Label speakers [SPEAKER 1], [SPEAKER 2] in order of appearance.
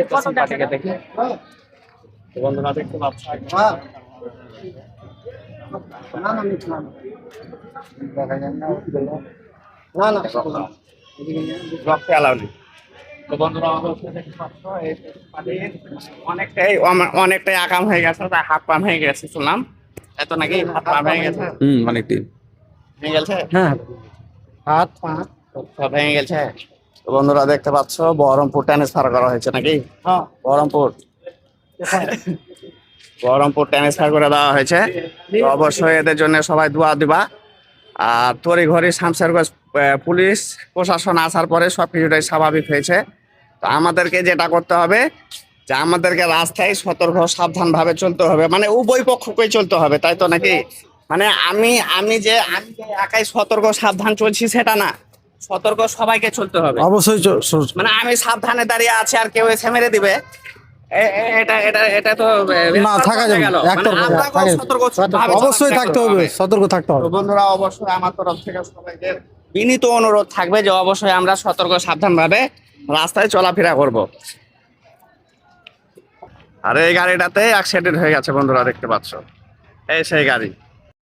[SPEAKER 1] দেখতেছেন পাখিকে দেখি। তো বন্ধুরা দেখতে পাচ্ছেন রক্তে অ্যালাউ নেই। তো বন্ধুরা অনেকটাই আকাম হয়ে গেছে, তাই হাত পাম হয়ে গেছে শুনলাম, এত নাকি হাত পাম হয়ে গেছে।
[SPEAKER 2] অনেকদিন
[SPEAKER 1] ভেঙে গেছে,
[SPEAKER 2] হ্যাঁ
[SPEAKER 1] হাত পা সব ভেঙে গেছে। তো বন্ধুরা দেখতে পাচ্ছ বহরমপুর ট্রান্সফার করা হয়েছে নাকি? বহরমপুর ট্রান্সফার করে দেওয়া হয়েছে। তো অবশ্যই এদের জন্য সবাই দোয়া দিবা। আর তড়িঘড়ি শামশেরগঞ্জ পুলিশ প্রশাসন আসার পরে সবকিছুটাই স্বাভাবিক হয়েছে। তো আমাদেরকে যেটা করতে হবে যে আমাদেরকে রাস্তায় সতর্ক সাবধান ভাবে চলতে হবে, মানে উভয় পক্ষকেই চলতে হবে, তাই তো নাকি? মানে আমি যে একাই সতর্ক সাবধান চলছি সেটা না, সতর্ক সবাইকে চলতে হবে
[SPEAKER 2] অবশ্যই
[SPEAKER 1] মানে আমি সাবধানে দাঁড়িয়ে আছি আর কেউ এসে মেরে দিবে, এটা এটা এটা তো
[SPEAKER 2] না থাকা যাবে
[SPEAKER 1] গেল। মানে আপনাকেও সতর্কভাবে
[SPEAKER 2] অবশ্যই থাকতে হবে, সতর্ক থাকতে হবে।
[SPEAKER 1] তো বন্ধুরা অবশ্যই আমার তরফ থেকে সবাইকে বিনীত অনুরোধ থাকবে যে অবশ্যই আমরা সতর্ক সাবধান ভাবে রাস্তায় চলাফেরা করব। আর এই গাড়িটাতে অ্যাক্সিডেন্ট হয়ে গেছে বন্ধুরা, দেখতে পাচ্ছ, এই সেই গাড়ি।